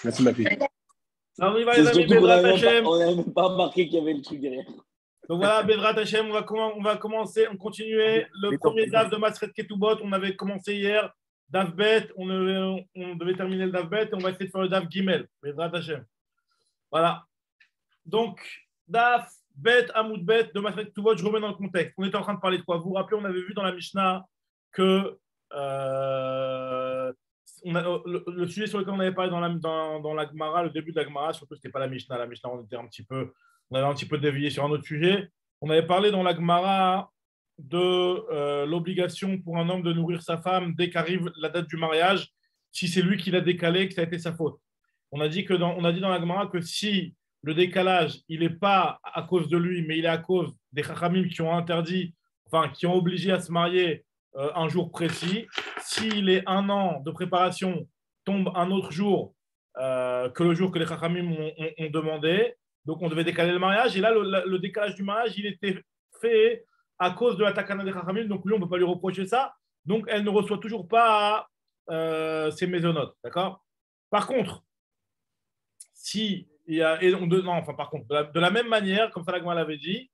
Merci, ma fille. Alors, on y va, les amis, Bezrat Hashem. On n'avait même pas remarqué qu'il y avait le truc derrière. Donc voilà, Bezrat Hashem, on va commencer, on continue le premier DAF de Maseret Ketubot. On avait commencé hier, DAF Bet, on devait terminer le DAF Bet et on va essayer de faire le DAF Gimel, Bezrat Hashem. Voilà. Donc, DAF Bet, Amoud Bet de Maseret Ketubot, je remets dans le contexte. On était en train de parler de quoi? Vous vous rappelez, on avait vu dans la Mishnah que le sujet sur lequel on avait parlé dans la Gemara, le début de la Gemara, surtout ce n'était pas la Mishnah. La Mishnah, on avait un petit peu dévié sur un autre sujet. On avait parlé dans la Gemara de l'obligation pour un homme de nourrir sa femme dès qu'arrive la date du mariage, si c'est lui qui l'a décalé, que ça a été sa faute. On a dit dans la Gemara que si le décalage, il n'est pas à cause de lui, mais il est à cause des Chachamim qui ont interdit, enfin qui ont obligé à se marier un jour précis. S'il est 1 an de préparation, tombe un autre jour que le jour que les Chachamim ont demandé, donc on devait décaler le mariage. Et là, le décalage du mariage, il était fait à cause de la takana des Chachamim. Donc lui, on ne peut pas lui reprocher ça. Donc elle ne reçoit toujours pas ses mésonotes. D'accord? Par contre, de la même manière, comme ça la Gemara l'avait dit,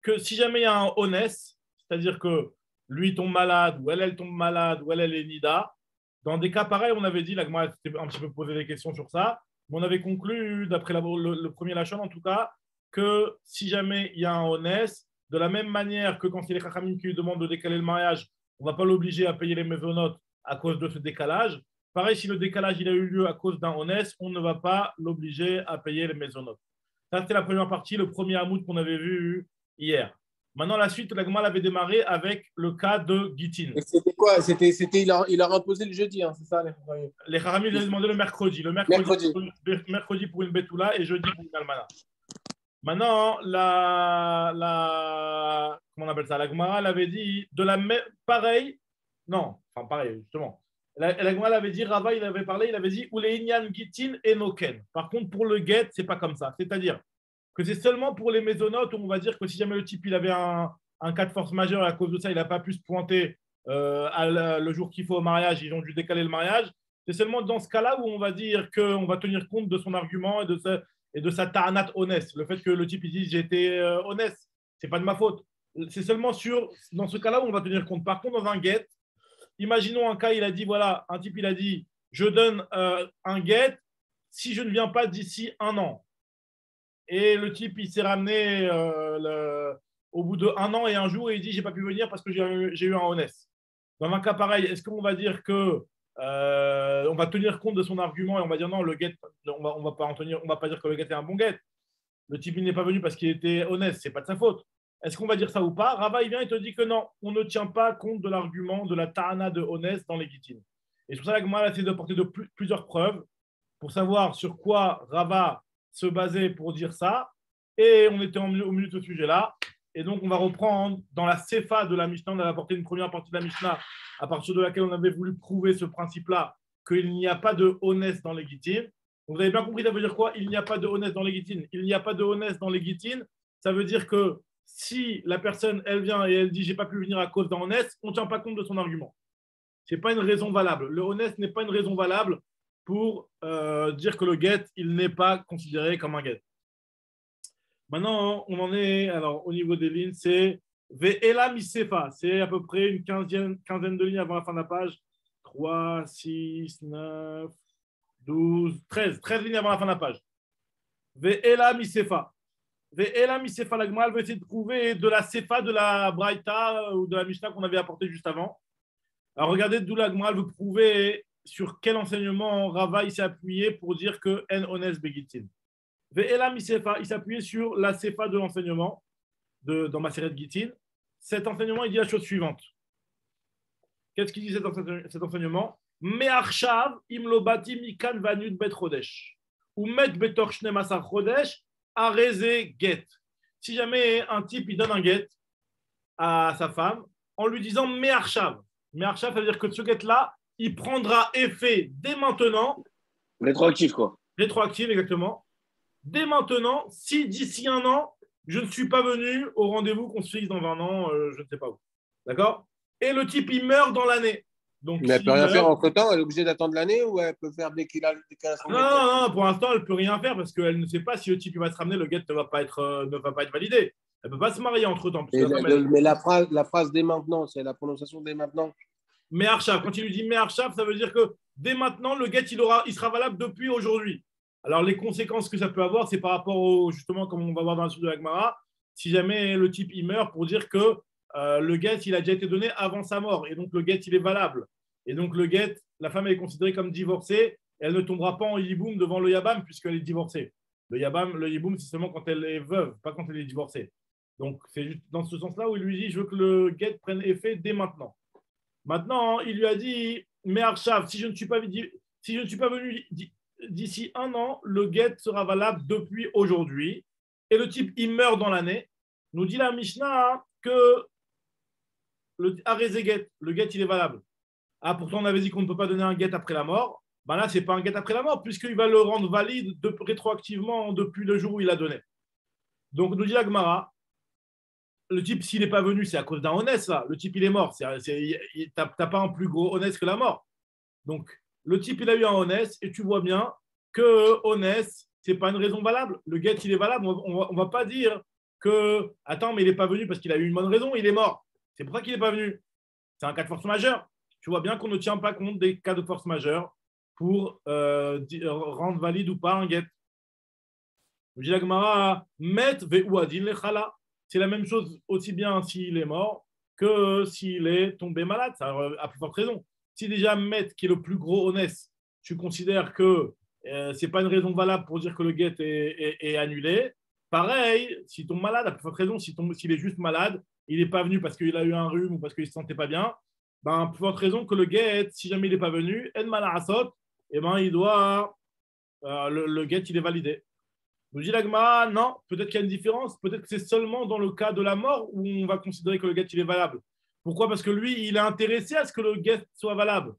que si jamais il y a un honest, c'est-à-dire que lui tombe malade, ou elle tombe malade, ou elle est nida. Dans des cas pareils, on avait dit, la Gemara s'était un petit peu posé des questions sur ça, mais on avait conclu, d'après le premier Lachon en tout cas, que si jamais il y a un honest, de la même manière que quand c'est les Chachamim qui lui demandent de décaler le mariage, on ne va pas l'obliger à payer les mésonotes à cause de ce décalage. Pareil, si le décalage il a eu lieu à cause d'un honest, on ne va pas l'obliger à payer les mésonotes. Ça, c'était la première partie, le premier hamoud qu'on avait vu hier. Maintenant, la suite, la Gemara avait démarré avec le cas de Gitin. Et c'était quoi? Il a imposé le jeudi, hein, c'est ça? Les Chachamim, ils avaient demandé le mercredi. Le mercredi pour une Betula et jeudi pour une Almana. Maintenant, comment on appelle ça? La Gemara l'avait dit de la même. Pareil, justement. La Gemara l'avait dit, Rava, il avait parlé, il avait dit ou les Inyan Gitin et Noken. Par contre, pour le Get, c'est pas comme ça. C'est-à-dire que c'est seulement pour les mésonotes où on va dire que si jamais le type il avait un cas de force majeure et à cause de ça, il n'a pas pu se pointer le jour qu'il faut au mariage, ils ont dû décaler le mariage. C'est seulement dans ce cas-là où on va dire qu'on va tenir compte de son argument et de sa ta'anat honnête. Le fait que le type il dise j'ai été honnête, c'est pas de ma faute. C'est seulement dans ce cas-là où on va tenir compte. Par contre, dans un get, imaginons un cas, il a dit voilà, un type il a dit je donne un get si je ne viens pas d'ici 1 an. Et le type, il s'est ramené au bout de 1 an et 1 jour et il dit j'ai pas pu venir parce que j'ai eu un honnête. Dans un cas pareil, est-ce qu'on va dire que on va tenir compte de son argument et on va dire non, le get, on va pas dire que le get est un bon get. Le type, il n'est pas venu parce qu'il était honnête, c'est pas de sa faute. Est-ce qu'on va dire ça ou pas? Rava, il vient et te dit que non, on ne tient pas compte de l'argument de la ta'ana de honnête dans les gitines. Et c'est pour ça que moi, essaie d'apporter plusieurs preuves pour savoir sur quoi Rava se baser pour dire ça. Et on était au milieu de ce sujet-là. Et donc, on va reprendre dans la Sefa de la Mishnah. On avait apporté une première partie de la Mishnah à partir de laquelle on avait voulu prouver ce principe-là, qu'il n'y a pas de honnête dans les gitines. Vous avez bien compris, ça veut dire quoi? Il n'y a pas de honnête dans les gitines. Il n'y a pas de honnête dans les gitines. Ça veut dire que si la personne, elle vient et elle dit « j'ai pas pu venir à cause d'un honnête », on ne tient pas compte de son argument. Ce n'est pas une raison valable. Le honnête n'est pas une raison valable pour dire que le get, il n'est pas considéré comme un get. Maintenant, on en est, alors au niveau des lignes, c'est Ve'ela misefa, c'est à peu près une quinzaine de lignes avant la fin de la page. 3, 6, 9, 12, 13 lignes avant la fin de la page. Ve'ela misefa. Ve'ela misefa, la Gemara va essayer de prouver de la sefa de la Braïta ou de la Mishnah qu'on avait apporté juste avant. Alors regardez d'où la Gemara veut prouver sur quel enseignement Rava s'est appuyé pour dire que en ones begitin. Ve'ela misefa, il s'appuyait sur la sefa de l'enseignement dans Maseret Gitin. Cet enseignement, il dit la chose suivante. Qu'est-ce qu'il dit cet enseignement? Me'arshav imlobati mikan vanud bet chodesh ou met betor shnemasar chodesh areze get. Si jamais un type il donne un get à sa femme en lui disant me'arshav. Me'arshav, ça veut dire que ce get-là, il prendra effet dès maintenant. Rétroactif, quoi. Rétroactif, exactement. Dès maintenant, si d'ici 1 an, je ne suis pas venu au rendez-vous qu'on se fixe dans 20 ans, je ne sais pas où. D'accord? Et le type, il meurt dans l'année. Donc, Mais elle peut s'il rien faire meurt- entre-temps, elle est obligée d'attendre l'année ou elle peut faire dès qu'elle a son Non, guet? non, non, pour l'instant, elle ne peut rien faire parce qu'elle ne sait pas si le type il va se ramener, le guet ne va pas être validé. Elle ne peut pas se marier entre-temps. Parce que la femme, Mais la phrase dès maintenant, c'est la prononciation dès maintenant. mais Archav, quand il lui dit mais Archav, ça veut dire que dès maintenant, le guet, il sera valable depuis aujourd'hui. Alors, les conséquences que ça peut avoir, c'est par rapport au, justement, comme on va voir dans la suite de la Gemara, si jamais le type il meurt pour dire que le guet, il a déjà été donné avant sa mort. Et donc, le guet, il est valable. Et donc, le guet, la femme, elle est considérée comme divorcée. Et elle ne tombera pas en yiboum devant le yabam puisqu'elle est divorcée. Le yabam, le yiboum, c'est seulement quand elle est veuve, pas quand elle est divorcée. Donc, c'est juste dans ce sens-là où il lui dit je veux que le guet prenne effet dès maintenant. Maintenant, il lui a dit mais Archav, si je ne suis pas venu d'ici un an, le guet sera valable depuis aujourd'hui. Et le type, il meurt dans l'année. Nous dit la Mishnah que le Arezeget, le guet, il est valable. Ah, pourtant, on avait dit qu'on ne peut pas donner un guet après la mort. Ben là, ce n'est pas un guet après la mort, puisqu'il va le rendre valide rétroactivement depuis le jour où il l'a donné. Donc, nous dit la Gemara, le type, s'il n'est pas venu, c'est à cause d'un honnête, là. Le type, il est mort. Tu n'as pas un plus gros honnête que la mort. Donc, le type, il a eu un honnête, et tu vois bien que honnête, ce n'est pas une raison valable. Le guet, il est valable. On ne va pas dire que, attends, mais il n'est pas venu parce qu'il a eu une bonne raison, il est mort. C'est pour ça qu'il n'est pas venu. C'est un cas de force majeure. Tu vois bien qu'on ne tient pas compte des cas de force majeure pour rendre valide ou pas un guet. C'est la même chose aussi bien s'il est mort que s'il est tombé malade. Ça a plus forte raison. Si déjà Met, qui est le plus gros honnête, tu considères que ce n'est pas une raison valable pour dire que le guet est annulé, pareil, s'il tombe malade, à plus forte raison, s'il est juste malade, il n'est pas venu parce qu'il a eu un rhume ou parce qu'il ne se sentait pas bien, ben, plus forte raison que le guet, si jamais il n'est pas venu, en malarasot, eh ben, il doit, le guet, il est validé. Nous dit la Gemara, non, peut-être qu'il y a une différence, peut-être que c'est seulement dans le cas de la mort où on va considérer que le guet, il est valable. Pourquoi? Parce que lui, il est intéressé à ce que le guet soit valable.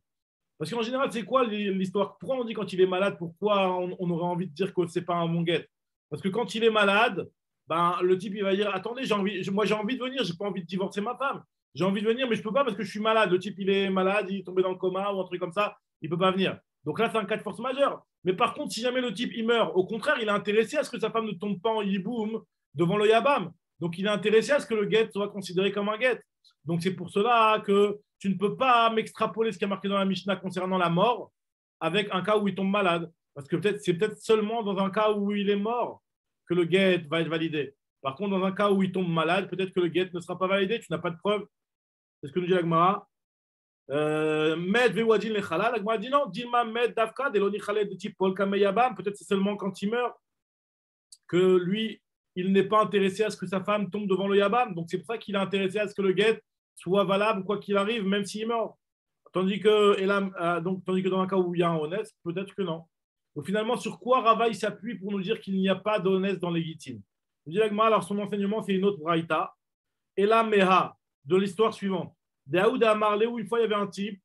Parce qu'en général, c'est quoi l'histoire? Pourquoi on dit quand il est malade, pourquoi on aurait envie de dire que ce n'est pas un bon guet? Parce que quand il est malade, ben, le type, il va dire, attendez, moi j'ai envie de venir, j'ai pas envie de divorcer ma femme. J'ai envie de venir, mais je ne peux pas parce que je suis malade. Le type, il est malade, il est tombé dans le coma ou un truc comme ça, il ne peut pas venir. Donc là, c'est un cas de force majeure. Mais par contre, si jamais le type, il meurt, au contraire, il est intéressé à ce que sa femme ne tombe pas en yiboum devant le yabam. Donc il est intéressé à ce que le guet soit considéré comme un guet. Donc c'est pour cela que tu ne peux pas m'extrapoler ce qui est marqué dans la Mishnah concernant la mort avec un cas où il tombe malade. Parce que c'est peut-être seulement dans un cas où il est mort que le guet va être validé. Par contre, dans un cas où il tombe malade, peut-être que le guet ne sera pas validé, tu n'as pas de preuve. C'est ce que nous dit la Gemara. Med vewadin lechala. La Gemara dit non, Dilma med davka, deloni chalé de type Paul Kameyabam. Peut-être c'est seulement quand il meurt que lui, il n'est pas intéressé à ce que sa femme tombe devant le Yabam. Donc c'est pour ça qu'il est intéressé à ce que le guet soit valable quoi qu'il arrive, même s'il meurt. Tandis que dans un cas où il y a un honnête, peut-être que non. Donc finalement, sur quoi Rava il s'appuie pour nous dire qu'il n'y a pas d'honnête dans les guitines? Nous dit la Gemara, alors son enseignement, c'est une autre braïta. Et la meha, de l'histoire suivante. Daoud a Marlé, où une fois il y avait un type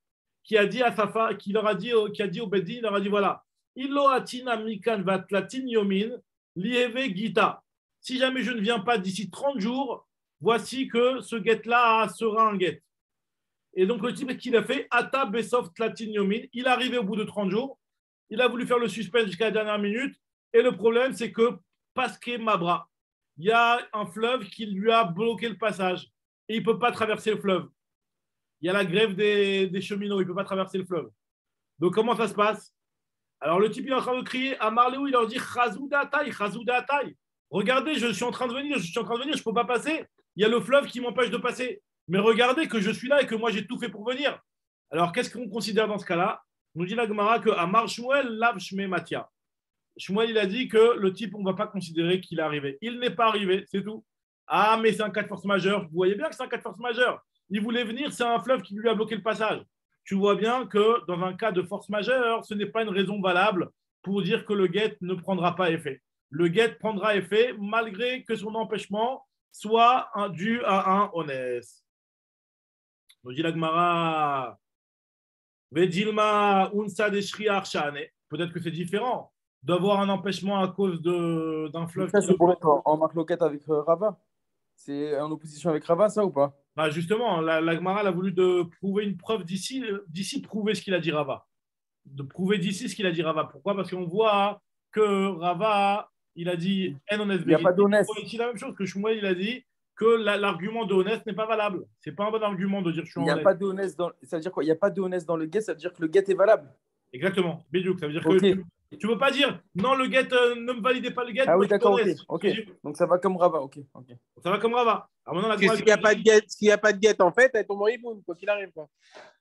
qui a dit à sa femme, qui a dit au Bedin, il leur a dit voilà, Illo atina mikan vatlatin yomin, lieve gita. Si jamais je ne viens pas d'ici 30 jours, voici que ce guet-là sera un guet. Et donc le type qu'il a fait, Ata Besov Tlatin Yomin, il est arrivé au bout de 30 jours, il a voulu faire le suspense jusqu'à la dernière minute, et le problème c'est que Pasque Mabra, il y a un fleuve qui lui a bloqué le passage, et il ne peut pas traverser le fleuve. Il y a la grève des cheminots, il ne peut pas traverser le fleuve. Donc comment ça se passe? Alors le type il est en train de crier à Marléou, il leur dit Chazouda Ataï. Regardez, je suis en train de venir, je ne peux pas passer. Il y a le fleuve qui m'empêche de passer. Mais regardez que je suis là et que moi j'ai tout fait pour venir. Alors qu'est-ce qu'on considère dans ce cas-là? Nous dit la Gemara que Amar Shmuel lav Shme Matia. Shmuel il a dit que le type on ne va pas considérer qu'il est arrivé. Il n'est pas arrivé, c'est tout. Ah mais c'est un cas de force majeure. Vous voyez bien que c'est un cas de force majeure. Il voulait venir, c'est un fleuve qui lui a bloqué le passage. Tu vois bien que dans un cas de force majeure, ce n'est pas une raison valable pour dire que le guet ne prendra pas effet. Le guet prendra effet malgré que son empêchement soit dû à un honnête. Nous dit la Gemara, Vedilma unsa deshri arshane. Peut-être que c'est différent d'avoir un empêchement à cause d'un fleuve. Ça, c'est pour être en marque loquette avec Rava. C'est en opposition avec Rava, ça ou pas? Bah justement, la Gemara elle a voulu prouver une preuve d'ici prouver ce qu'il a dit Rava. De prouver d'ici ce qu'il a dit Rava. Pourquoi? Parce qu'on voit que Rava, il a dit En Ones Il n'y a pas d'honnête. ici la même chose que Shmuel, il a dit que l'argument de honnête n'est pas valable. C'est pas un bon argument de dire je suis Il n'y a honnête. pas d'honnête dans... Ça veut dire quoi? Il n'y a pas d'honnête dans le get, ça veut dire que le get est valable. Exactement. Bidiouk, ça veut dire Ok. que tu ne veux pas dire non, le get, ne me validez pas le get. Ah moi, oui, je suis d'accord, honnête. ok. Donc ça va comme Rava, ok. Ça va comme Rava. Alors maintenant, la Parce que Gemara, s'il n'y a pas de guette, en fait, elle tombe en hiboum, quoi qu'il arrive. Quoi.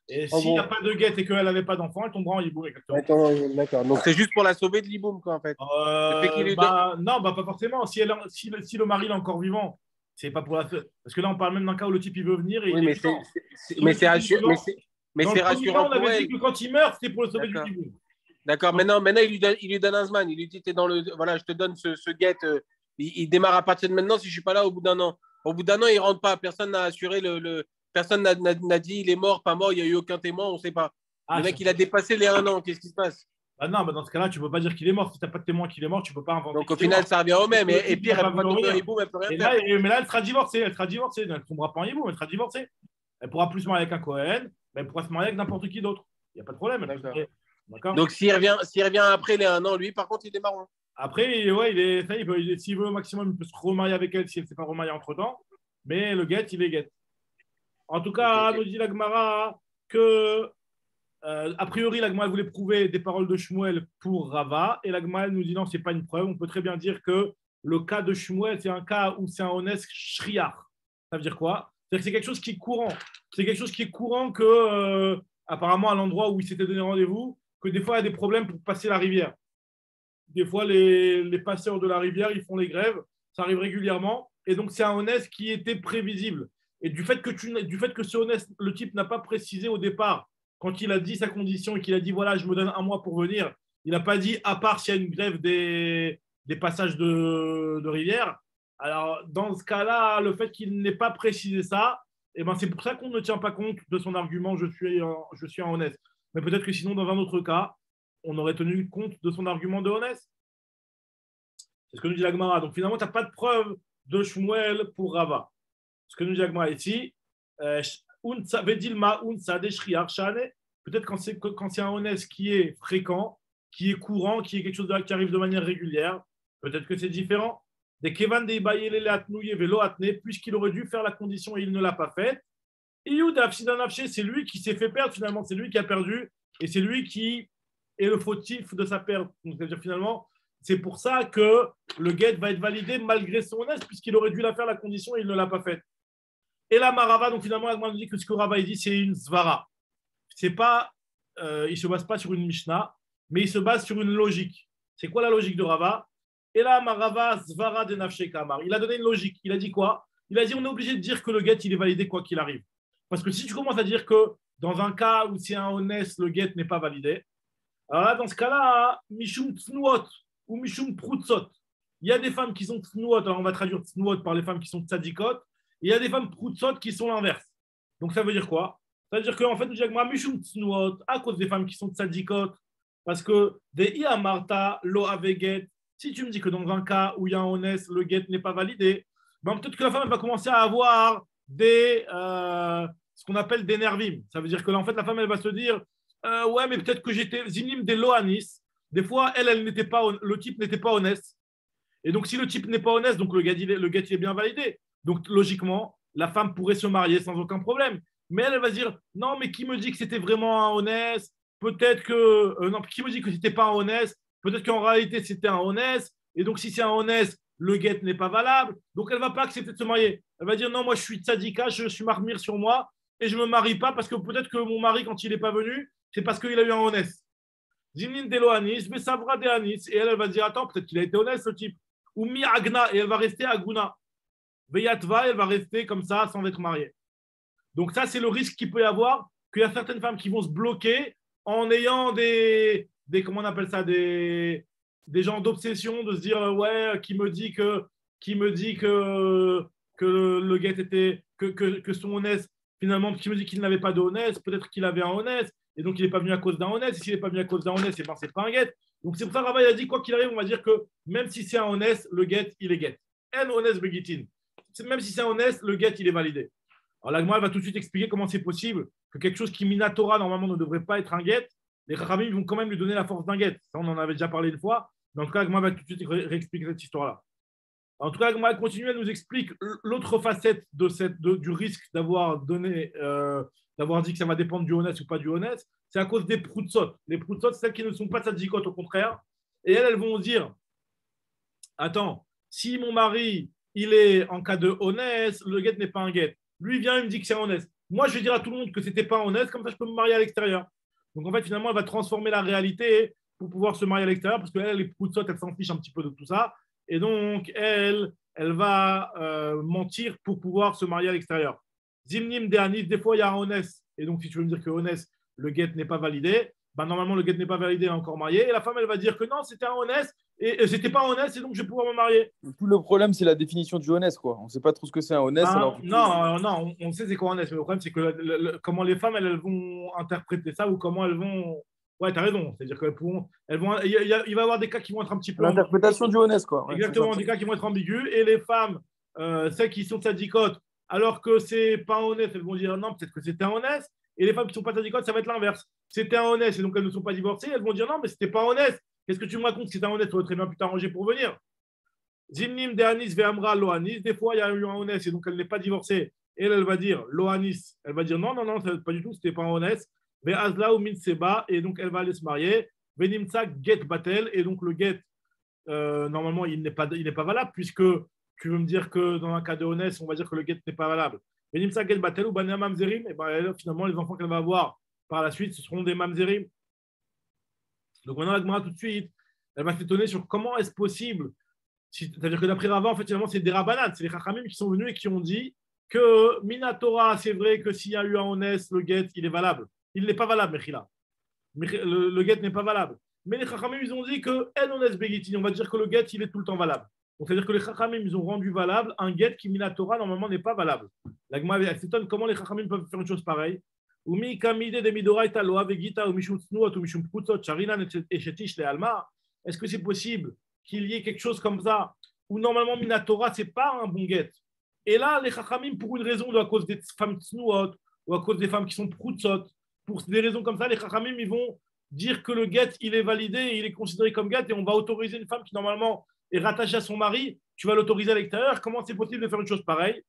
et En s'il n'y a gros. pas de get et qu'elle n'avait pas d'enfant, elle tombera en hibou. Exactement. D'accord. Donc c'est juste pour la sauver de l'iboum, quoi, en fait. Le fait qu'il lui Non, bah, pas forcément. Si le mari est encore vivant, c'est pas pour la. Parce que là, on parle même d'un cas où le type il veut venir. Et Oui, il mais est vivant. c'est rassurant. Mais Dans c'est le premier cas, rassurant on pour avait dit elle. que quand il meurt, c'était pour le sauver du D'accord. hibou. D'accord. Maintenant, il lui donne un zman. Il lui dit, t'es dans le. Voilà, je te donne ce guet. Il démarre à partir de maintenant si je suis pas là au bout d'un an. Au bout d'un an, il rentre pas. Personne n'a assuré Personne n'a dit il est mort, pas mort. Il n'y a eu aucun témoin. On ne sait pas. Le mec, il a dépassé les 1 an. Qu'est-ce qui se passe? Ah non, bah dans ce cas-là, tu ne peux pas dire qu'il est mort. Si tu n'as pas de témoin qu'il est mort, tu ne peux pas inventer. Donc au final, ça revient au même. Et pire, elle ne peut pas tomber en hibou, elle peut rien faire. Mais là, elle sera divorcée. Elle ne tombera pas en hibou, elle sera divorcée. Elle pourra plus se marier avec un Cohen, mais elle pourra se marier avec n'importe qui d'autre. Il n'y a pas de problème. D'accord. Donc s'il revient après les 1 an, lui, par contre, il est marrant. Après, ouais, s'il veut au maximum, il peut se remarier avec elle si elle ne s'est pas remariée entre-temps. Mais le guet, il est guet. En tout cas, nous dit la Gemara que, a priori, la Gemara voulait prouver des paroles de Shmuel pour Rava. Et la Gemara nous dit non, ce n'est pas une preuve. On peut très bien dire que le cas de Shmuel, c'est un cas où c'est un honnête shriar. Ça veut dire quoi? C'est-à-dire que c'est quelque chose qui est courant. C'est quelque chose qui est courant que, apparemment, à l'endroit où il s'était donné rendez-vous, que des fois, il y a des problèmes pour passer la rivière. Des fois, les passeurs de la rivière, ils font les grèves. Ça arrive régulièrement. Et donc, c'est un honnête qui était prévisible. Et du fait que ce honnête, le type n'a pas précisé au départ, quand il a dit sa condition et qu'il a dit voilà, je me donne 1 mois pour venir, il n'a pas dit à part s'il y a une grève des passages de rivière. Alors, dans ce cas-là, le fait qu'il n'ait pas précisé ça, eh ben, c'est pour ça qu'on ne tient pas compte de son argument je suis un honnête. Mais peut-être que sinon, dans un autre cas, on aurait tenu compte de son argument de honnête. C'est ce que nous dit la Gemara. Donc finalement, tu n'as pas de preuve de Shmuel pour Rava. Ce que nous dit la Gemara ici, peut-être quand c'est un honnête qui est fréquent, qui est courant, qui est quelque chose qui arrive de manière régulière, peut-être que c'est différent. Puisqu'il aurait dû faire la condition et il ne l'a pas faite. C'est lui qui s'est fait perdre finalement, c'est lui qui a perdu et c'est lui qui est le fautif de sa perte. Donc, c'est-à-dire finalement, c'est pour ça que le guet va être validé malgré son honnête, puisqu'il aurait dû la faire la condition et il ne l'a pas faite. Et la Marava, donc finalement, la Gemara nous dit que ce que Rava dit, c'est une svara. C'est pas, il ne se base pas sur une Mishnah, mais il se base sur une logique. C'est quoi la logique de Rava? Et là, Marava svara de nafshe kamar. Il a donné une logique. Il a dit quoi? Il a dit on est obligé de dire que le guet, il est validé quoi qu'il arrive. Parce que si tu commences à dire que dans un cas où c'est un honnête, le guet n'est pas validé, alors là, dans ce cas-là, Mishum Tsnuot ou Mishum Proutsot. Il y a des femmes qui sont Tsnuot, alors on va traduire Tsnuot par les femmes qui sont Tzadikot, et il y a des femmes Proutsot qui sont l'inverse. Donc ça veut dire quoi? Ça veut dire qu'en fait, Mishum Tsnuot, à cause des femmes qui sont Tzadikot, parce que des Iamarta, lo aveget, si tu me dis que dans un cas où il y a un honnête, le guet n'est pas validé, ben peut-être que la femme va commencer à avoir ce qu'on appelle des nervim. Ça veut dire que là, en fait, la femme, elle va se dire ouais, mais peut-être que j'étais zinim des loanis. Des fois, le type n'était pas honnête. Et donc, si le type n'est pas honnête, donc le guet est bien validé. Donc, logiquement, la femme pourrait se marier sans aucun problème. Mais elle va se dire non, mais qui me dit que c'était vraiment un honnête? Peut-être que non, qui me dit que c'était pas un honnête? Peut-être qu'en réalité, c'était un honnête. Et donc, si c'est un honnête, le guet n'est pas valable. Donc, elle ne va pas accepter de se marier. Elle va dire non, moi, je suis tzadika, je suis marmire sur moi et je ne me marie pas parce que peut-être que mon mari, quand il n'est pas venu, c'est parce qu'il a eu un honnête. Zimnin de Loanis, mais Savra de Anis. Et elle va dire attends, peut-être qu'il a été honnête, ce type. Ou Mi Agna, et elle va rester Aguna. Veyatva, elle va rester comme ça sans être mariée. Donc, ça, c'est le risque qu'il peut y avoir, qu'il y a certaines femmes qui vont se bloquer en ayant des comment on appelle ça, des gens d'obsession, de se dire ouais, qui me dit que le guet était que son honnête, finalement, qui me dit qu'il n'avait pas de honnête, peut-être qu'il avait un honnête, et donc il n'est pas venu à cause d'un honnête. Et s'il n'est pas venu à cause d'un honnête, c'est pas un guet. Donc c'est pour ça que Rava a dit quoi qu'il arrive, on va dire que même si c'est un honnête, le guet, il est guet. En honnête begitin. même si c'est honnête, le get, il est validé. Alors, la Gemara va tout de suite expliquer comment c'est possible que quelque chose qui minatora, normalement, ne devrait pas être un get. Les Chachamim vont quand même lui donner la force d'un get. Ça, on en avait déjà parlé une fois. Mais en tout cas, la Gemara va tout de suite réexpliquer cette histoire-là. En tout cas, la Gemara continue à nous expliquer l'autre facette du risque d'avoir dit que ça va dépendre du honnête ou pas du honnête. C'est à cause des proutsot. Les proutsot, c'est celles qui ne sont pas tzadikot, au contraire. Et elles vont dire, attends, si mon mari, il est en cas de honnête, le get n'est pas un get. Lui, il vient, il me dit que c'est honnête. Moi, je vais dire à tout le monde que ce n'était pas honnête, comme ça, je peux me marier à l'extérieur. Donc, en fait, finalement, elle va transformer la réalité pour pouvoir se marier à l'extérieur, parce qu'elle, les proutsot, elle s'en fiche un petit peu de tout ça. Et donc, elle va mentir pour pouvoir se marier à l'extérieur. Zimnim de Anis, des fois, il y a un honnête. Et donc, si tu veux me dire que honnête, le get n'est pas validé, ben, normalement, le get n'est pas validé, elle est encore mariée. Et la femme, elle va dire que non, c'était un honnête, et c'était pas honnête, et donc je vais pouvoir me marier. Tout le problème, c'est la définition du honnête, quoi. On ne sait pas trop ce que c'est un honnête. Non, on sait c'est quoi honnête, mais le problème, c'est que comment les femmes, elles vont interpréter ça, ou comment elles vont. Ouais, tu as raison. C'est-à-dire qu'elles pourront. Il va y avoir des cas qui vont être un petit peu. L'interprétation du honnête, quoi. Ouais, exactement, des cas qui vont être ambigus. Et les femmes, celles qui sont tzadikot, alors que c'est pas honnête, elles vont dire non, peut-être que c'était un honnête. Et les femmes qui sont pas tzadikot, ça va être l'inverse. C'était un honnête, et donc elles ne sont pas divorcées. Elles vont dire non, mais c'était pas honnête. Qu'est-ce que tu me racontes? C'était un honnête, tu aurais très bien pu t'arranger pour venir. Zimnim de Anis ve'amra loanis. Des fois, il y a eu un honnête, et donc elle n'est pas divorcée. Et elle va dire loanis. Elle va dire non, pas du tout, c'était pas un honnête. Ve'azla ou min seba. Et donc elle va aller se marier. Venimsa get batel. Et donc le get, normalement, il n'est pas valable, puisque tu veux me dire que dans un cas de honnête, on va dire que le get n'est pas valable. Venimsa get batel ou banem mamzerim. Et ben, finalement, les enfants qu'elle va avoir par la suite, ce seront des mamzerim. Donc maintenant, la Gemara, tout de suite, elle va s'étonner sur comment est-ce possible. C'est-à-dire que d'après Rava, en fait, finalement, c'est des Rabbanan, c'est les Chachamim qui sont venus et qui ont dit que Minatora, c'est vrai que s'il y a eu un honnête, le get, il est valable. Il n'est pas valable, Mechila. Le get n'est pas valable. Mais les Chachamim, ils ont dit que El honnête Begitin, on va dire que le get, il est tout le temps valable. Donc, c'est-à-dire que les Chachamim, ils ont rendu valable un get qui, Minatora, normalement, n'est pas valable. La Gemara, elle s'étonne comment les Chachamim peuvent faire une chose pareille. Est-ce que c'est possible qu'il y ait quelque chose comme ça où normalement Minatora c'est pas un bon get, et là les Chachamim pour une raison, à cause des femmes tsnuot ou à cause des femmes qui sont proutsot, pour des raisons comme ça, les Chachamim ils vont dire que le get il est validé, il est considéré comme get, et on va autoriser une femme qui normalement est rattachée à son mari, tu vas l'autoriser à l'extérieur. Comment c'est possible de faire une chose pareille?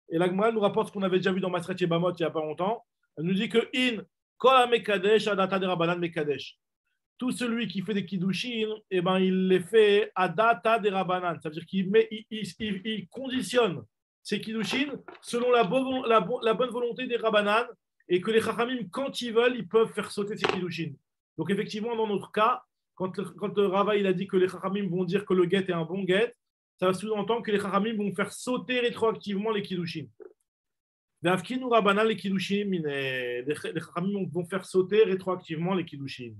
Et la Gemara nous rapporte ce qu'on avait déjà vu dans Masret Yebamot il n'y a pas longtemps. Elle nous dit que in kol mekadesh adata de Rabbanan mekadesh. Tout celui qui fait des kiddushin, eh ben, il les fait adata de Rabbanan. Ça veut dire qu'il conditionne ces kiddushin selon la bonne volonté des Rabbanan, et que les Chachamim, quand ils veulent, ils peuvent faire sauter ces kiddushin. Donc effectivement, dans notre cas, quand Rava il a dit que les Chachamim vont dire que le get est un bon get, ça sous-entend que les Chachamim vont faire sauter rétroactivement les kiddushin. Les Chachamim vont faire sauter rétroactivement les kiddushin.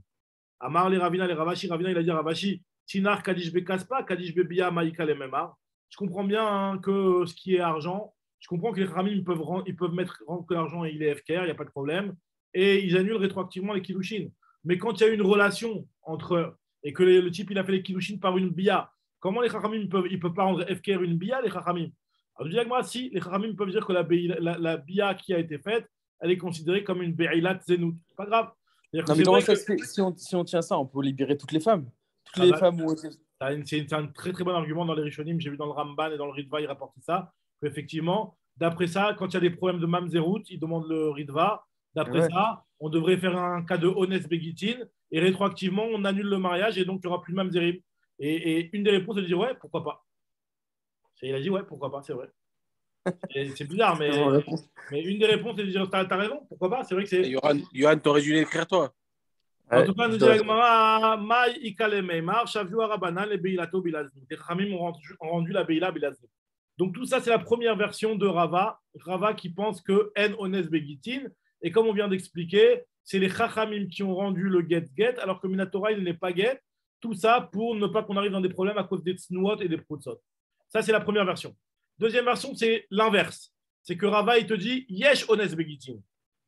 Amar les Ravina, les Ravashi, Ravina il a dit Ravashi, Tinar Kadish Bekaspa, Kadish Bebia Maïka les Memar. Je comprends bien que ce qui est argent, je comprends que les Chachamim ils peuvent mettre que l'argent il est FKR, il n'y a pas de problème, et ils annulent rétroactivement les kiddushin. Mais quand il y a une relation entre et que le type il a fait les kiddushin par une bia, comment les Chachamim ils peuvent pas rendre FKR une bia, les Chachamim? Alors, je dis avec moi, si les Chachamim peuvent dire que la bia qui a été faite, elle est considérée comme une Beilat Zenout. Pas grave. Non, mais comment ça se fait? Si on tient ça, on peut libérer toutes les femmes. Toutes les femmes où... C'est un très très bon argument dans les Rishonim. J'ai vu dans le Ramban et dans le Ritva, ils rapportent ça. Effectivement, d'après ça, quand il y a des problèmes de Mamzerut, ils demandent le Ritva. D'après ça, on devrait faire un cas de Honest Begitin, et rétroactivement, on annule le mariage, et donc il n'y aura plus de Mamzerim. Et une des réponses, elle dit ouais, pourquoi pas. Et il a dit ouais, pourquoi pas, c'est vrai. C'est bizarre, mais une des réponses, c'est de dire t'as raison, pourquoi pas, c'est vrai que c'est. Yohan, t'aurais dû l'écrire toi. En tout cas, nous dit la Gemara, Maï Ikale Meimar, Shavu Arabanan, les Beilato Bilazni. Les Chachamim ont rendu la Beila Bilazni. Donc tout ça, c'est la première version de Rava. Rava qui pense que En Ones Begitin. Et comme on vient d'expliquer, c'est les Chachamim qui ont rendu le get, alors que Minatora, il n'est pas get. Tout ça pour ne pas qu'on arrive dans des problèmes à cause des Tsnuot et des Proutsot. Ça, c'est la première version. Deuxième version, c'est l'inverse. C'est que Rava, il te dit Yesh Ones Begitin.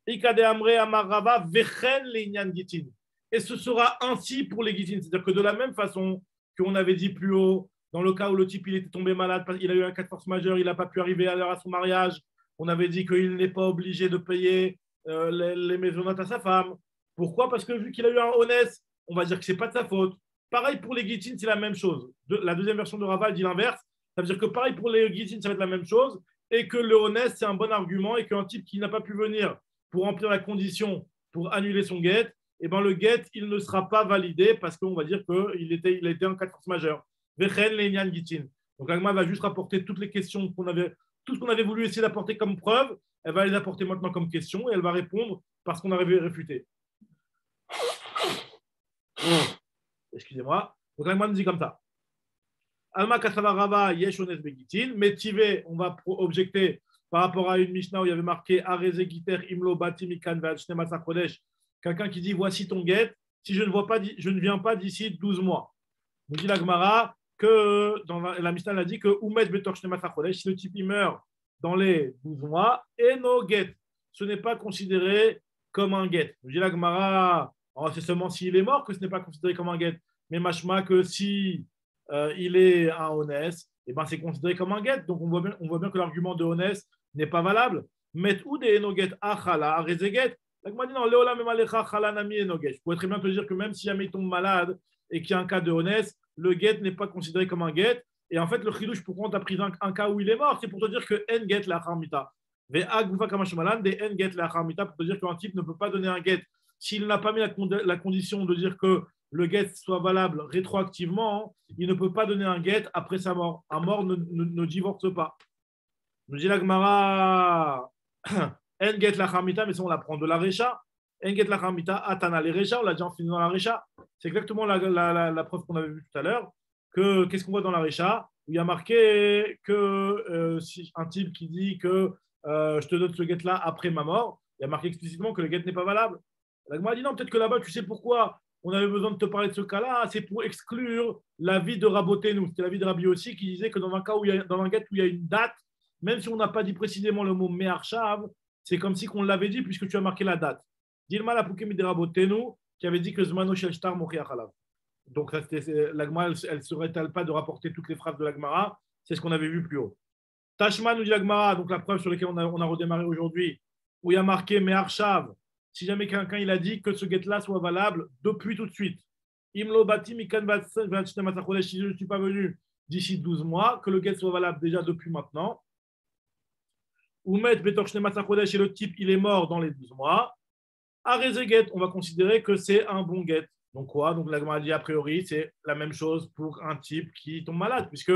Ikade Amre Amar Rava Vechen Leinyan Gitin. Et ce sera ainsi pour les Gitin. C'est-à-dire que de la même façon qu'on avait dit plus haut dans le cas où le type il était tombé malade, il a eu un cas de force majeure, il n'a pas pu arriver à l'heure à son mariage, on avait dit qu'il n'est pas obligé de payer les maisonnotes à sa femme. Pourquoi? Parce que vu qu'il a eu un honnête, on va dire que ce n'est pas de sa faute. Pareil pour les guitines, c'est la même chose. La deuxième version de Rava dit l'inverse. Ça veut dire que pareil pour les guitines, ça va être la même chose. Et que le honnête, c'est un bon argument. Et qu'un type qui n'a pas pu venir pour remplir la condition pour annuler son guet, eh ben le guet, il ne sera pas validé parce qu'on va dire qu'il était en cas de force majeure. Vechen le'inyan gitin. Donc l'Agma va juste rapporter toutes les questions tout ce qu'on avait voulu essayer d'apporter comme preuve, elle va les apporter maintenant comme question et elle va répondre parce qu'on avait réfuté. Excusez-moi. Donc l'Agma nous dit comme ça. Alma kasava rava yesh ones begitin. Métivé, on va objecter par rapport à une Mishnah où il y avait marqué Areze giter imlo bati mikan ve'achne chodesh. Quelqu'un qui dit voici ton guet, si je ne viens pas d'ici 12 mois. Nous dit la Gemara que dans la Mishnah elle a dit que Umet betor shnemasa chodesh, si le type il meurt dans les 12 mois, et no guet, ce n'est pas considéré comme un guet. Nous dit la Gemara, c'est seulement s'il est mort que ce n'est pas considéré comme un guet. Mais machma que si il est un honnête, et ben c'est considéré comme un guet. Donc on voit bien que l'argument de honnête n'est pas valable. Met ou des no guet achala arezeget. La Gemara dit non, leola memalecha chala nami eno guet. Je pourrais très bien te dire que même si jamais il tombe malade et qu'il y a un cas de honnête, le guet n'est pas considéré comme un guet. Et en fait, le chidouche, pourquoi on t'a pris un cas où il est mort, c'est pour te dire que en guet la charmita. Ve agouva kamashmalan de en guet la charmita, pour te dire qu'un type ne peut pas donner un guet s'il n'a pas mis la condition de dire que le guet soit valable rétroactivement, il ne peut pas donner un guet après sa mort. Un mort ne divorce pas. Nous dit la Gemara, en guet la charmita, mais ça on l'apprend de la Recha. En guet la charmita, atana les Recha, on l'a déjà enseigné dans la Recha. C'est exactement la preuve qu'on avait vue tout à l'heure. Qu'est-ce qu'on voit dans la Recha? Où il y a marqué que si un type qui dit que je te donne ce guet-là après ma mort, il y a marqué explicitement que le guet n'est pas valable. La Gemara dit non, peut-être que là-bas, tu sais pourquoi on avait besoin de te parler de ce cas-là, c'est pour exclure l'avis de Rabotenu. C'était l'avis de Rabbi aussi qui disait que dans un cas où dans un guet où il y a une date, même si on n'a pas dit précisément le mot Me'arshav, c'est comme si on l'avait dit puisque tu as marqué la date. Dilma la Poukem de Rabotenu qui avait dit que Zmano Shel Shtar Mochiach Alav. Donc l'Agmara, elle ne se rétale pas de rapporter toutes les phrases de l'Agmara, c'est ce qu'on avait vu plus haut. Tashma nous dit l'Agmara, donc la preuve sur laquelle on a redémarré aujourd'hui, où il y a marqué Me'arshav. Si jamais quelqu'un il a dit que ce guet-là soit valable depuis tout de suite. Imlo bati mikan si je ne suis pas venu d'ici 12 mois, que le guet soit valable déjà depuis maintenant. Oumet betor shnema et le type il est mort dans les 12 mois. Areze guet, on va considérer que c'est un bon guet. Donc quoi? Donc la Gemara dit a priori c'est la même chose pour un type qui tombe malade, puisque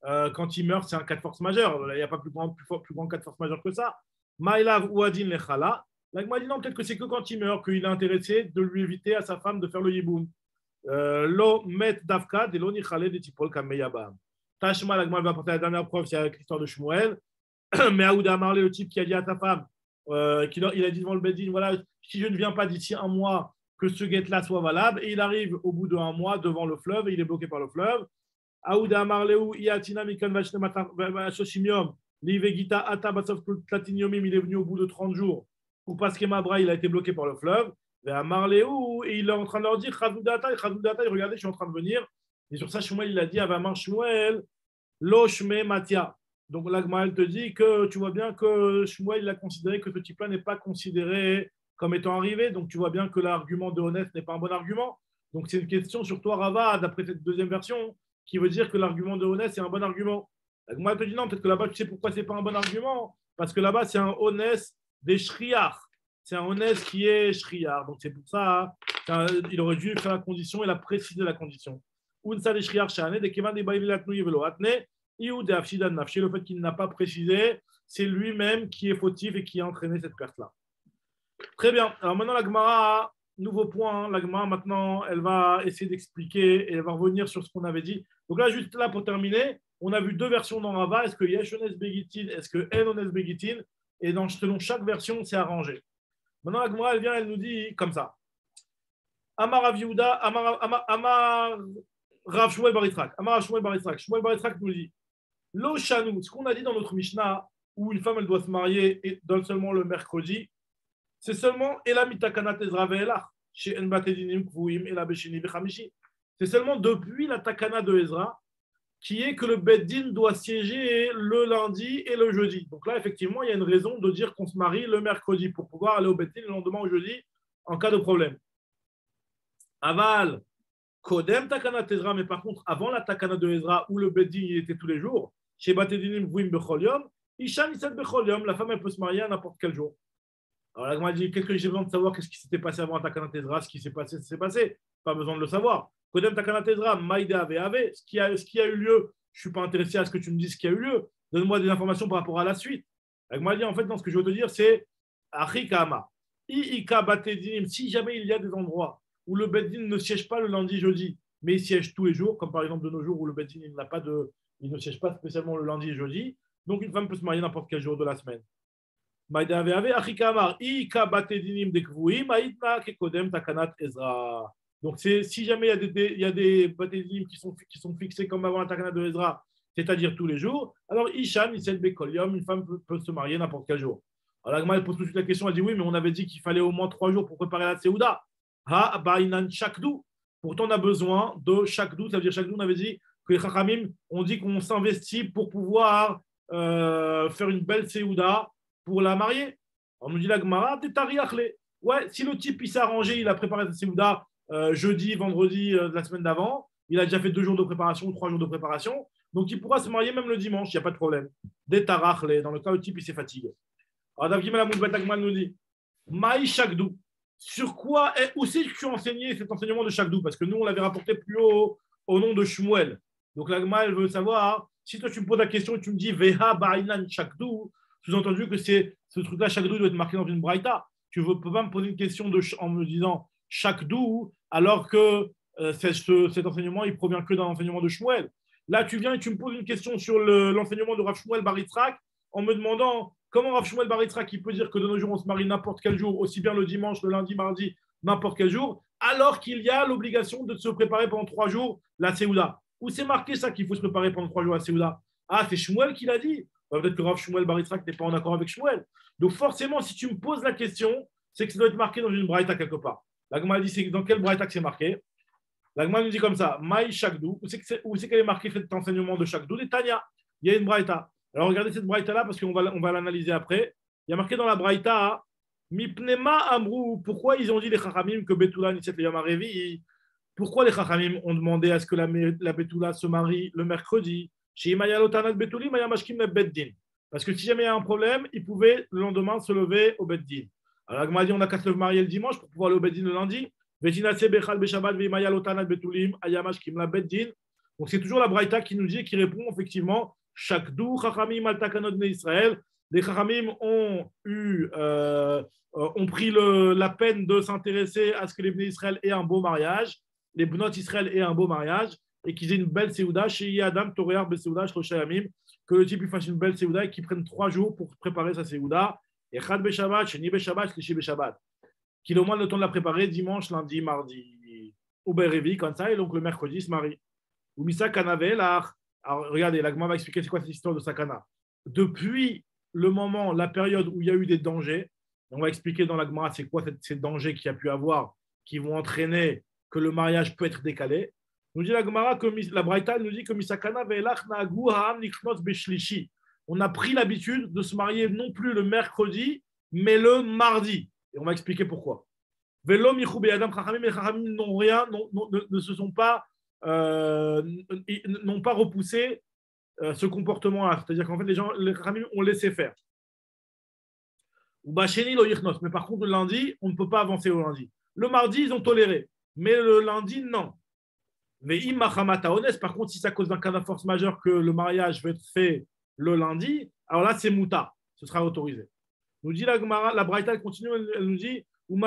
quand il meurt c'est un cas de force majeure. Il n'y a pas plus grand cas de force majeure que ça. Maïlav ou adin lechala. La Gemara dit non, peut-être que c'est que quand il meurt qu'il est intéressé de lui éviter à sa femme de faire le yiboum. Lo met davka de lo nichale de tipol kameyabam. Tashma, la Gemara va apporter la dernière preuve, c'est avec l'histoire de Shmuel. Mais Aouda Amarlé, le type qui a dit à sa femme, il a dit devant le Bedin, voilà, si je ne viens pas d'ici un mois, que ce guet-là soit valable, et il arrive au bout d'un mois devant le fleuve, et il est bloqué par le fleuve. Aouda Amarleu, Iatina Mikan Vachnematachoshimium, Livegita Ata Basov Platiniumim, il est venu au bout de 30 jours. Ou parce que Mabra, il a été bloqué par le fleuve. Et il est en train de leur dire, Chazoudata, regardez, je suis en train de venir. Et sur ça, Shmuel, il a dit, Avamar Shmuel, Loshme Matia. Donc l'Agma, elle te dit que tu vois bien que Shmuel, il a considéré que ce type-là n'est pas considéré comme étant arrivé. Donc tu vois bien que l'argument de honnête n'est pas un bon argument. Donc c'est une question sur toi, Rava, d'après cette deuxième version, qui veut dire que l'argument de honnête, c'est un bon argument. L'Agma, elle te dit non, peut-être que là-bas, tu sais pourquoi c'est pas un bon argument. Parce que là-bas, c'est un honnête des shriar. C'est un honnête qui est shriar. Donc c'est pour ça, il aurait dû faire la condition et la préciser la condition. Unsa des shriar shane, des kevan des baïli latnou yevelo atne. Le fait qu'il n'a pas précisé, c'est lui-même qui est fautif et qui a entraîné cette perte-là. Très bien. Alors maintenant, la Gemara, nouveau point. La Gemara, maintenant, elle va essayer d'expliquer et elle va revenir sur ce qu'on avait dit. Donc là, juste là, pour terminer, on a vu deux versions dans Rava. Est-ce que Yesh Ones Begitin, est-ce que En Ones Begitin? Et selon chaque version, c'est arrangé. Maintenant, la Gemara, elle vient, elle nous dit comme ça. Amar Rav Yehuda, Amar Rav Shmuel Bar Yitzhak. Amar Shmuel Bar Yitzhak. Shmuel Bar Yitzhak nous dit Lo Shanu, ce qu'on a dit dans notre Mishnah, où une femme elle doit se marier et donne seulement le mercredi, c'est seulement Ela mitakanat Ezra ve'elach, chez En batedinim kvuim Ela beshini vechamishi. C'est seulement depuis la takana de Ezra qui est que le Beddin doit siéger le lundi et le jeudi. Donc là, effectivement, il y a une raison de dire qu'on se marie le mercredi pour pouvoir aller au Beddin le lendemain ou jeudi en cas de problème. Aval, Kodem Takana Ezra, mais par contre, avant la Takana de Ezra, où le Beddin il était tous les jours, chez Batedinim Vouim Bechol Yom, Ishan Isset Bechol Yom, la femme elle peut se marier à n'importe quel jour. Alors là, moi, je dis, qu'est-ce que j'ai besoin de savoir? Qu'est-ce qui s'était passé avant la Takana Ezra? Ce qui s'est passé, c'est passé. Pas besoin de le savoir. Kodem Takana Ezra, Maïda Ave Ave, ce qui a eu lieu, je ne suis pas intéressé à ce que tu me dises ce qui a eu lieu. Donne-moi des informations par rapport à la suite. Donc, moi, je dis, en fait, dans ce que je veux te dire, c'est Achikama. Iika Batedinim, si jamais il y a des endroits où le Beddin ne siège pas le lundi, jeudi, mais il siège tous les jours, comme par exemple de nos jours où le Beddin il ne siège pas spécialement le lundi et jeudi. Donc une femme peut se marier n'importe quel jour de la semaine. Donc si jamais il y a des Batedinim qui sont fixés comme avant la Takana de Ezra, c'est-à-dire tous les jours, alors Ishan, Isel Bekolium, une femme peut se marier n'importe quel jour. Alors l'Agma pose tout de suite la question, elle dit oui, mais on avait dit qu'il fallait au moins 3 jours pour préparer la Séouda. Ha Bainan Shakdou. Pourtant, on a besoin de Shakdou. Ça veut dire Shakdou, on avait dit que les Chachamim ont dit qu'on s'investit pour pouvoir faire une belle Séouda pour la marier. On nous dit la Gemara, Tetariachle. Ouais, si le type il s'est arrangé, il a préparé sa Séouda jeudi, vendredi de la semaine d'avant, il a déjà fait 2 jours de préparation ou 3 jours de préparation, donc il pourra se marier même le dimanche, il n'y a pas de problème. Tetarachle, dans le cas où le type il s'est fatigué. Alors David Malamoud Agman nous dit Maï Shakdou. Sur quoi et où c'est que tu as enseigné cet enseignement de Shakdou? Parce que nous, on l'avait rapporté plus haut au nom de Shmuel. Donc l'Agma, elle veut savoir, si toi tu me poses la question et tu me dis Veha Bainan Shakdou, sous-entendu que ce truc-là, Shakdou, doit être marqué dans une braïta. Tu ne peux pas me poser une question en me disant Shakdou, alors que cet enseignement, il provient que d'un enseignement de Shmuel. Là, tu viens et tu me poses une question sur l'enseignement de Rav Shmuel Bar Yitzhak en me demandant comment Rav Shmuel Bar Yitzhak peut dire que de nos jours on se marie n'importe quel jour, aussi bien le dimanche, le lundi, mardi, n'importe quel jour, alors qu'il y a l'obligation de se préparer pendant 3 jours la Séouda. Où c'est marqué ça qu'il faut se préparer pendant 3 jours la Séouda? Ah, c'est Shmuel qui l'a dit. Peut-être que Rav Shmuel Bar Yitzhak n'est pas en accord avec Shmuel. Donc forcément, si tu me poses la question, c'est que ça doit être marqué dans une braïta quelque part. La Gemara dit c'est dans quelle braïta que c'est marqué? La Gemara nous dit comme ça, Maï Shakdou, où c'est qu'elle est marquée cet enseignement de Shakdou? Des Tanya. Il y a une braïta. Alors regardez cette braïta-là parce qu'on va l'analyser après. Il y a marqué dans la braïta, Mipnema Amrou, pourquoi ils ont dit les Chachamim que Betula Nisset le Yamarevi? Pourquoi les Chachamim ont demandé à ce que la Betula se marie le mercredi? Chez Mayalotanat Betuli, Mayamashkim Beddin. Parce que si jamais il y a un problème, ils pouvaient le lendemain se lever au Beddin. Alors la Gemara dit on a qu'à se marier le dimanche pour pouvoir aller au Beddin le lundi. Donc c'est toujours la braïta qui nous dit et qui répond effectivement Shakdou Chachamim al Takanot Bnei Israël. Les Chachamim ont pris la peine de s'intéresser à ce que les Bnei Israël aient un beau mariage, les Bnot Israël aient un beau mariage et qu'ils aient une belle Séouda chez Adam Toréar Besséouda Shroshayamim, que le type lui fasse une belle Séouda et qu'il prenne 3 jours pour préparer sa Séouda. Et Chad Beshabbat, Sheni Beshabbat, Shlishi Beshabbat. Qu'il ait au moins le temps de la préparer dimanche, lundi, mardi, ou Berevi, comme ça, et donc le mercredi, il se marie. Ou Misa Kanavel, alors regardez, la Gemara va expliquer c'est quoi cette histoire de Sakana. Depuis le moment, la période où il y a eu des dangers, on va expliquer dans la Gemara c'est quoi ces dangers qu'il y a pu avoir, qui vont entraîner que le mariage peut être décalé. Nous dit la Gemara, la Braïta nous dit que Misakana Velach Nagu Ha'am Nichnos Beshlishi. On a pris l'habitude de se marier non plus le mercredi, mais le mardi. Et on va expliquer pourquoi. Velo Michou Be'adam Chachamim, les Chachamim n'ont rien, ne se sont pas, n'ont pas repoussé ce comportement-là. C'est-à-dire qu'en fait, les Chachamim ont laissé faire. Ou Bacheni lo Yichnos. Mais par contre, le lundi, on ne peut pas avancer au lundi. Le mardi, ils ont toléré. Mais le lundi, non. Mais Imachamata Ones, par contre, si c'est à cause d'un cas de force majeure que le mariage va être fait le lundi, alors là, c'est Mouta. Ce sera autorisé. Nous dit la Gemara, la Braïta elle continue, elle nous dit on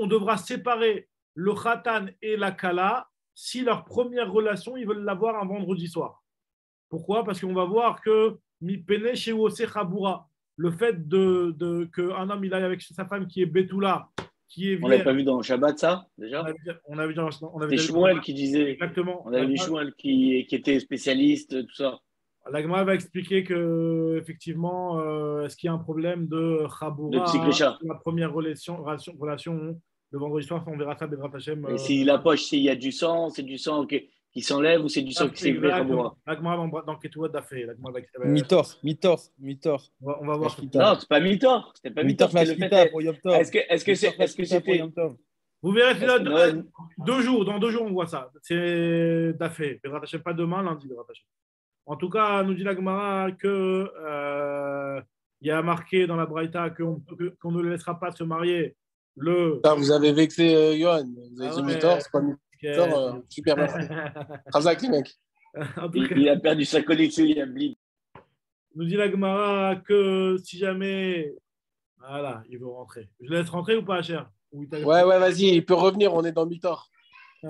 devra séparer le khatan et la kala si leur première relation, ils veulent l'avoir un vendredi soir. Pourquoi? Parce qu'on va voir que mi-pene chez Khabura, le fait qu'un homme il aille avec sa femme qui est Betula, qui est vierge. On l'avait pas vu dans Shabbat, ça, déjà? On avait C'est Shmuel qui disait. Exactement. On avait vu Shmuel qui était spécialiste, tout ça. La Gemara va expliquer que effectivement, est-ce qu'il y a un problème de Khabura, de la première relation le vendredi soir, on verra ça, Bezrat Hashem. Et si la poche, s'il y a du sang, c'est du sang qui s'enlève ou c'est du sang qui s'est levé, Raboura? L'Agmara dans Ketouat d'Afé. Mitor. On va voir. Non, c'est pas Mitor. C'était pas Mitor. Mitor, C'était le la fait. pour Yom Tov. Est-ce que c'était. Vous verrez, c'est là, Noël. 2 jours. Dans 2 jours, on voit ça. C'est d'Afé. Bezrat Hashem, pas demain, lundi, Bezrat Hashem. En tout cas, nous dit l'Agmara que il y a marqué dans la Braïta qu'on ne le laissera pas se marier le. Ah, vous avez vexé Johan. Vous avez dit Mitor, c'est pas Mitor. Super, merci. Razak, les mecs. Il a perdu sa connexion, il a blid. Nous dit l'Agmara que si jamais. Voilà, il veut rentrer. Je le laisse rentrer ou pas, cher? Ouais, vas-y, il peut revenir, on est dans Mitor.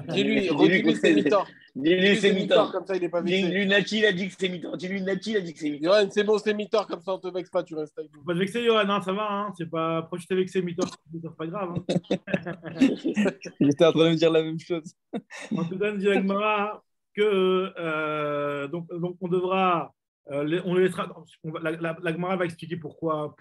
Dis-lui, redis-lui que c'est Mitor. Dis-lui c'est Mitor. Comme ça, il n'est pas vexé. Dis-lui Nati, il a dit que c'est Mitor. Dis-lui Nati, il a dit que c'est Mitor. Johan, c'est bon, c'est Mitor, comme ça, on te vexe pas, tu restes avec nous. Pas te vexer, Johan, hein, ça va. Hein, c'est pas. Pourquoi tu t'es vexé, Mitor? C'est pas grave. Hein. J'étais en train de me dire la même chose. En tout cas, nous dit l'Agmara que donc on devra. On le laissera. L'Agmara va expliquer pourquoi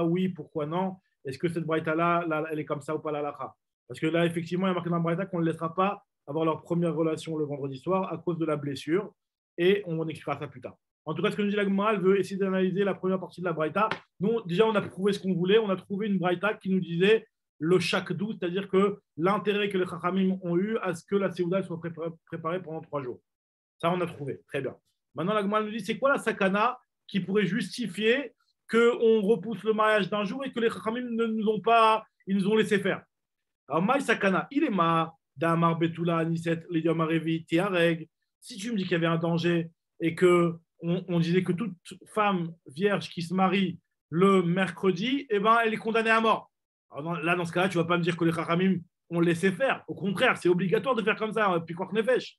oui, pourquoi non. Est-ce que cette braïta-là, elle est comme ça ou pas la halakha? Parce que là, effectivement, il y a marqué dans la braïta qu'on ne le laissera pas avoir leur première relation le vendredi soir à cause de la blessure. Et on expliquera ça plus tard. En tout cas, ce que nous dit l'Agmara, elle veut essayer d'analyser la première partie de la braïta. Nous, déjà, on a prouvé ce qu'on voulait. On a trouvé une braïta qui nous disait le shakdou, c'est-à-dire que l'intérêt que les chachamim ont eu à ce que la séouda soit préparée pendant 3 jours. Ça, on a trouvé. Très bien. Maintenant, l'Agmara nous dit, c'est quoi la sakana qui pourrait justifier qu'on repousse le mariage d'un jour et que les chachamim ne nous ont pas, ils nous ont laissé faire. Alors, Maï Sakana, il est ma, Damar Betula, Niset, Lidiom Arevi, Tiareg. Si tu me dis qu'il y avait un danger et qu'on disait que toute femme vierge qui se marie le mercredi, eh ben, elle est condamnée à mort. Alors, là, dans ce cas-là, tu ne vas pas me dire que les chachamim ont laissé faire. Au contraire, c'est obligatoire de faire comme ça. Puis quoi que nefesh.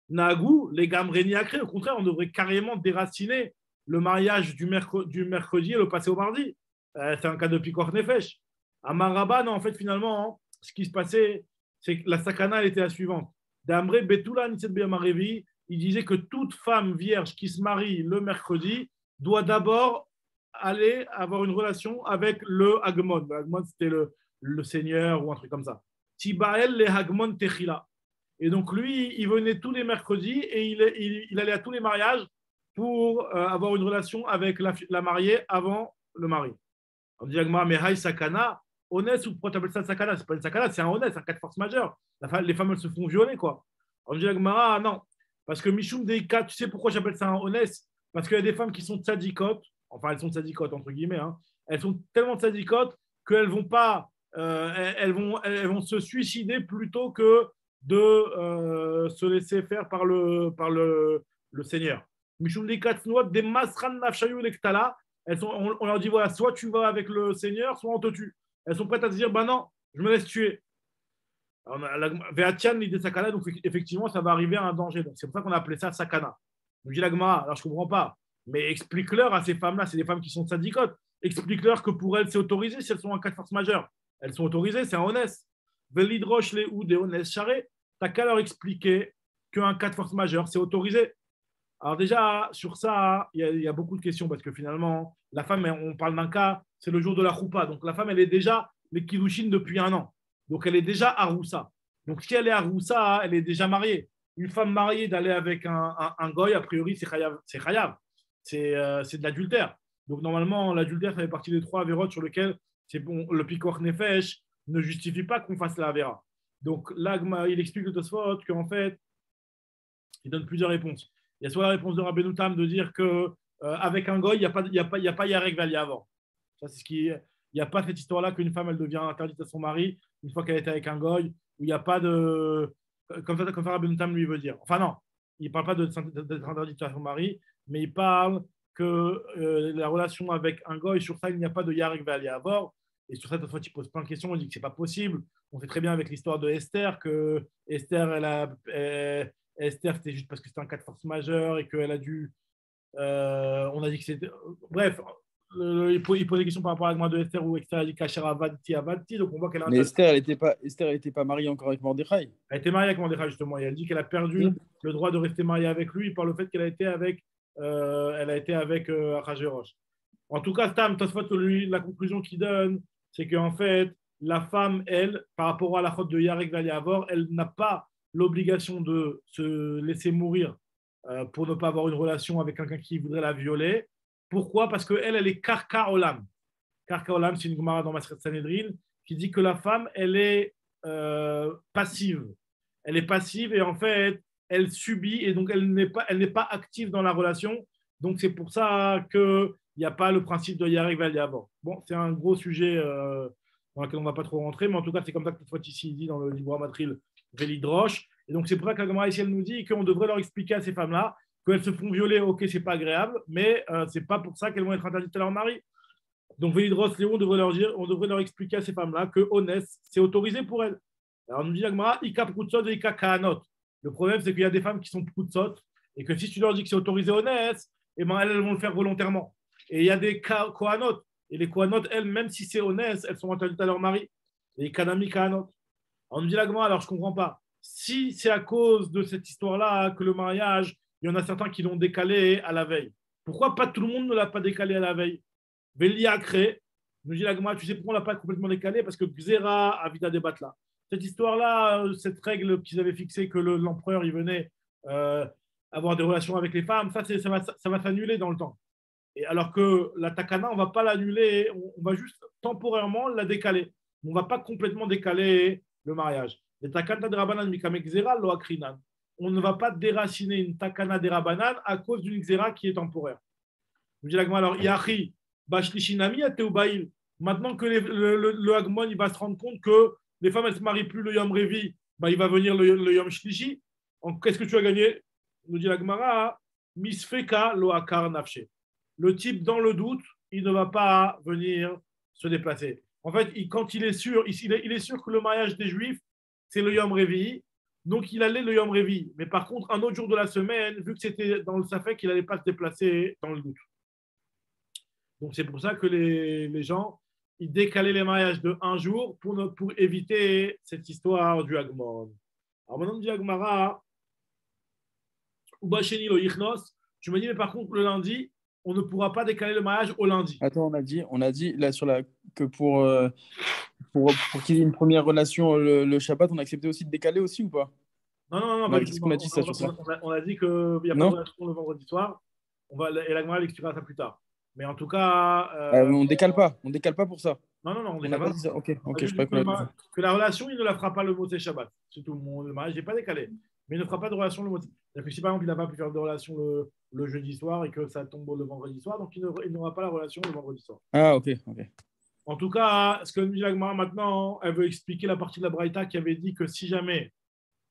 Nagou, les gamreni acré. Au contraire, on devrait carrément déraciner le mariage du mercredi et le passer au mardi. C'est un cas de Picor Nefesh. À Maraba, non, en fait, finalement, ce qui se passait, c'est que la sakana, elle était la suivante. D'Amré Betula Niset Beyamarevi, il disait que toute femme vierge qui se marie le mercredi doit d'abord aller avoir une relation avec le Hagmon. Le Hagmon, c'était le seigneur ou un truc comme ça. Tibael le Hagmon Techila. Et donc, lui, il venait tous les mercredis et il allait à tous les mariages pour avoir une relation avec la mariée avant le mari. On dit mais Haï Sakana, honnête, ou pourquoi tu appelles ça Sakana? C'est pas une Sakana, c'est un honnête, c'est un cas de force majeure. Les femmes, elles se font violer, quoi. On dit non, parce que Michoum Deika, tu sais pourquoi j'appelle ça un honnête? Parce qu'il y a des femmes qui sont tzadikotes, enfin, elles sont tzadikotes, entre guillemets, hein. Elles sont tellement tzadikotes qu'elles vont pas, elles vont se suicider plutôt que de se laisser faire par le Seigneur. On leur dit voilà, soit tu vas avec le Seigneur, soit on te tue. Elles sont prêtes à se dire bah non, je me laisse tuer. Véatian l'idée sakana, donc effectivement ça va arriver à un danger. Donc c'est pour ça qu'on a appelé ça sakana. Donc je dis l'agmara, alors je comprends pas, mais explique-leur à ces femmes-là, c'est des femmes qui sont sadicotes. Explique-leur que pour elles c'est autorisé si elles sont en cas de force majeure. Elles sont autorisées, c'est un honnête. Velidroche les ou des honnêtes charrés. T'as qu'à leur expliquer qu'un cas de force majeure c'est autorisé. Alors déjà, sur ça, il y a beaucoup de questions parce que finalement, la femme, on parle d'un cas, c'est le jour de la choupa. Donc la femme, elle est déjà les kiddushin depuis 1 an. Donc elle est déjà à Roussa. Donc si elle est à Roussa, elle est déjà mariée. Une femme mariée d'aller avec un goy, a priori, c'est chayav. C'est de l'adultère. Donc normalement, l'adultère, ça fait partie des 3 avérotes sur lesquelles le pikoch nefesh ne justifie pas qu'on fasse la avéra. Donc là, il explique le Tosfot qu'en fait, il donne plusieurs réponses. Il y a soit la réponse de Rabbeinu Tam de dire qu'avec un goy, il n'y a pas Yarek Valia avant. Ça, c'est il n'y a pas cette histoire-là qu'une femme, elle devient interdite à son mari une fois qu'elle était avec un goy, où il n'y a pas de. Comme ça Rabbeinu Tam lui veut dire. Enfin, non, il ne parle pas d'être interdite à son mari, mais il parle que la relation avec un goy, sur ça, il n'y a pas de Yarek Valia avant. Et sur ça, fois, il pose plein de questions. On dit que ce n'est pas possible. On sait très bien avec l'histoire de Esther que Esther, Esther, c'était juste parce que c'était un cas de force majeure et qu'elle a dû. On a dit que c'était. Bref, il pose des questions par rapport à la demande de Esther où Esther a dit Kachara Avati. Donc on voit qu'elle a. Mais Esther, elle n'était pas mariée encore avec Mordechai. Elle était mariée avec Mordechai, justement. Et elle dit qu'elle a perdu le droit de rester mariée avec lui par le fait qu'elle a été avec Achashverosh. En tout cas, Tam, Tosfot, lui, la conclusion qu'il donne, c'est qu'en fait, la femme, elle, par rapport à la faute de Yarek Valiavor, elle n'a pas l'obligation de se laisser mourir pour ne pas avoir une relation avec quelqu'un qui voudrait la violer. Pourquoi? Parce qu'elle, elle est Karka Olam. Karka Olam, c'est une Gemara dans Maseret Sanhedrin qui dit que la femme, elle est passive. Elle est passive et en fait, elle subit et donc elle n'est pas active dans la relation. Donc c'est pour ça qu'il n'y a pas le principe de Yarek Valiavor. Bon, c'est un gros sujet dans lequel on ne va pas trop rentrer, mais en tout cas, c'est comme ça que cette fois ici dit dans le livre Matril Velidroche. Et donc c'est pour ça que la Gemara ici, elle nous dit qu'on devrait leur expliquer à ces femmes-là qu'elles se font violer, ok, c'est pas agréable, mais c'est pas pour ça qu'elles vont être interdites à leur mari. Donc Velidroche, Léon, on devrait leur expliquer à ces femmes-là que honnête, c'est autorisé pour elles. Alors on nous dit la Gemara, Ika Prutsot et Ika Kahanot. Le problème, c'est qu'il y a des femmes qui sont Prutsot et que si tu leur dis que c'est autorisé honnête, eh ben, elles vont le faire volontairement. Et il y a des Kohanot. Et les Kohanot, elles, même si c'est honnête, elles sont interdites à leur mari. Les Kanami Kohanot. On nous dit la Gemara, alors je ne comprends pas. Si c'est à cause de cette histoire-là que le mariage, il y en a certains qui l'ont décalé à la veille. Pourquoi pas tout le monde ne l'a pas décalé à la veille? Véliacré, nous dit la Gemara, tu sais pourquoi on ne l'a pas complètement décalé? Parce que Xera Avida Debatla. Cette histoire-là, cette règle qu'ils avaient fixée que l'empereur il venait avoir des relations avec les femmes, ça va s'annuler dans le temps. Et alors que la takana, on ne va pas l'annuler, on va juste temporairement la décaler. On ne va pas complètement décaler le mariage. Les takana de Rabanan mikame xera lo akrinan. On ne va pas déraciner une takana de Rabanan à cause d'une xera qui est temporaire. Je dis alors, Yahi, Bashlishinami Ateubail. Maintenant que le Hagmon il va se rendre compte que les femmes elles ne se marient plus le Yom Revi, bah, il va venir le Yom Shlishi. Qu'est-ce que tu as gagné? Nous dit la Gemara, Misfeka lo akar nafshe. Le type, dans le doute, il ne va pas venir se déplacer. En fait, quand il est sûr, il est sûr que le mariage des Juifs, c'est le Yom Revi, donc il allait le Yom Revi. Mais par contre, un autre jour de la semaine, vu que c'était dans le Safek, il n'allait pas se déplacer dans le doute. Donc c'est pour ça que les gens, ils décalaient les mariages de un jour pour éviter cette histoire du Hagmon. Alors maintenant, du Hagmara, Ubasheni lo Yichnos, je me dis, mais par contre, le lundi, on ne pourra pas décaler le mariage au lundi. Attends, on a dit là que pour qu'il y ait une première relation le Shabbat, on a accepté aussi de décaler aussi ou pas? Non. Qu'est-ce qu'on a dit ça sur ça? On a dit qu'il n'y a pas de relation le vendredi soir. Et la Gemara expliquera ça plus tard. Mais en tout cas. On décale pas pour ça. Non, on n'a décale pas pas. dit ça. Ok, je crois crois qu'on a dit ça. Que la relation, il ne la fera pas le Motzei Shabbat. C'est tout. Le mariage n'est pas décalé. Mais il ne fera pas de relation le Motzei. C'est-à-dire que si par exemple, il n'a pas pu faire de relation le jeudi soir et que ça tombe le vendredi soir, donc il n'aura pas la relation le vendredi soir. Ah, ok. En tout cas, ce que nous dit la Gemara maintenant, elle veut expliquer la partie de la Braïta qui avait dit que si jamais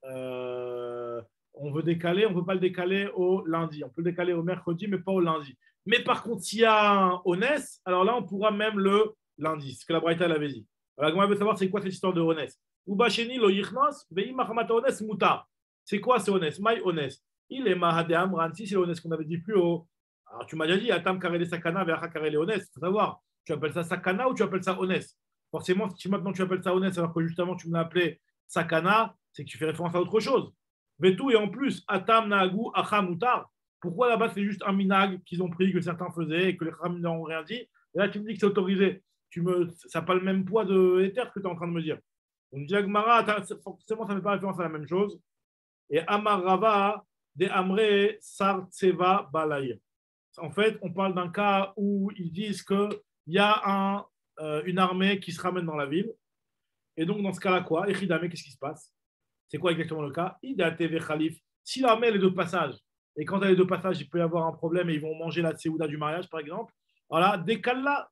on veut décaler, on ne peut pas le décaler au lundi. On peut le décaler au mercredi, mais pas au lundi. Mais par contre, s'il y a un Onès, alors là, on pourra même le lundi, ce que la Braïta l'avait dit. Alors, la Gemara veut savoir c'est quoi cette histoire de Onès. Ubasheni lo yichnos, vei machamata Onès muta. C'est quoi ce Onès? Maï Onès. Il est Mahade Amran, si c'est l'Onès qu'on avait dit plus haut. Alors tu m'as déjà dit, Atam Karele Sakana, Veacha Karele Onès. Il faut savoir, tu appelles ça Sakana ou tu appelles ça Onès? Forcément, si maintenant tu appelles ça Onès alors que justement tu me l'as appelé Sakana, c'est que tu fais référence à autre chose. Vetou et en plus, Atam Naagu Acha Mutar. Pourquoi là-bas c'est juste un minag qu'ils ont pris, que certains faisaient et que les Chachamim n'ont rien dit? Et là tu me dis que c'est autorisé. Ça n'a pas le même poids de éther que tu es en train de me dire. On me dit Agmara, forcément ça ne fait pas référence à la même chose. Et Amar Rava de Amre Sartseva Balaïr. En fait, on parle d'un cas où ils disent qu'il y a une armée qui se ramène dans la ville. Et donc, dans ce cas-là, quoi? Echidame, qu'est-ce qui se passe? C'est quoi exactement le cas? Idateve Khalif. Si l'armée elle est de passage, et quand elle est de passage, il peut y avoir un problème et ils vont manger la Séouda du mariage, par exemple. Voilà, décale-la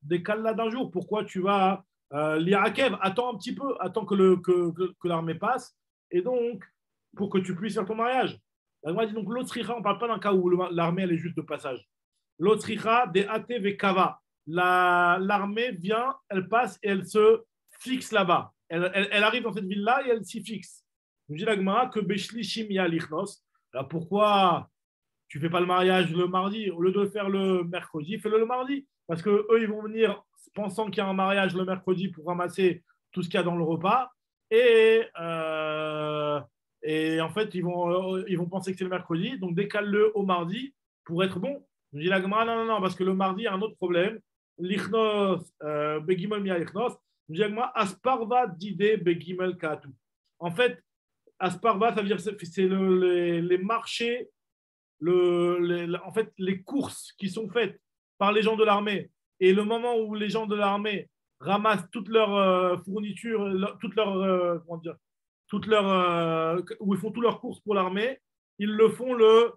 d'un jour. Pourquoi tu vas l'Irakev? Attends un petit peu, attends que l'armée passe. Et donc, pour que tu puisses faire ton mariage. La dit donc l'Otsricha, on ne parle pas d'un cas où l'armée elle est juste de passage. L'Otsricha, des ATV Kava. L'armée vient, elle passe et elle se fixe là-bas. Elle arrive dans cette ville-là et elle s'y fixe. Nous dit la Gemara que Beshlishim ya lichnos. Alors pourquoi tu ne fais pas le mariage le mardi? Au lieu de le faire le mercredi, fais-le le mardi. Parce qu'eux, ils vont venir pensant qu'il y a un mariage le mercredi pour ramasser tout ce qu'il y a dans le repas. Et en fait, ils vont penser que c'est le mercredi. Donc, décale-le au mardi pour être bon. Je dis la Gemara, non, parce que le mardi, il y a un autre problème. L'Ichnos, Begimol Mia Ichnos, Nous dit Agma, Asparva dide begimel katu. En fait, Asparva, ça veut dire c'est les marchés, en fait, les courses qui sont faites par les gens de l'armée. Et le moment où les gens de l'armée ramassent toutes leurs fournitures, où ils font toutes leurs courses pour l'armée, ils le font le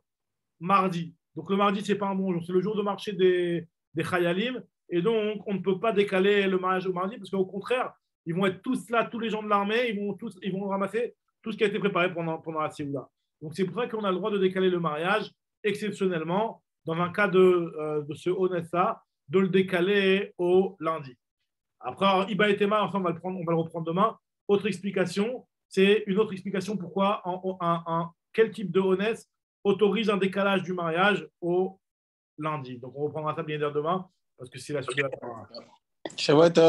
mardi. Donc le mardi, c'est pas un bon jour, c'est le jour de marché des Chayalim. Et donc, on ne peut pas décaler le mariage au mardi parce qu'au contraire, ils vont être tous là, tous les gens de l'armée, ils vont ramasser tout ce qui a été préparé pendant la Séoula. Donc c'est pour ça qu'on a le droit de décaler le mariage exceptionnellement, dans un cas de ce Onessa, de le décaler au lundi. Après, Iba et Tema, enfin, on va le reprendre demain. Autre explication, c'est une autre explication pourquoi quel type de Oness autorise un décalage du mariage au lundi. Donc on reprendra ça bien demain parce que c'est la suite de la Shabbat.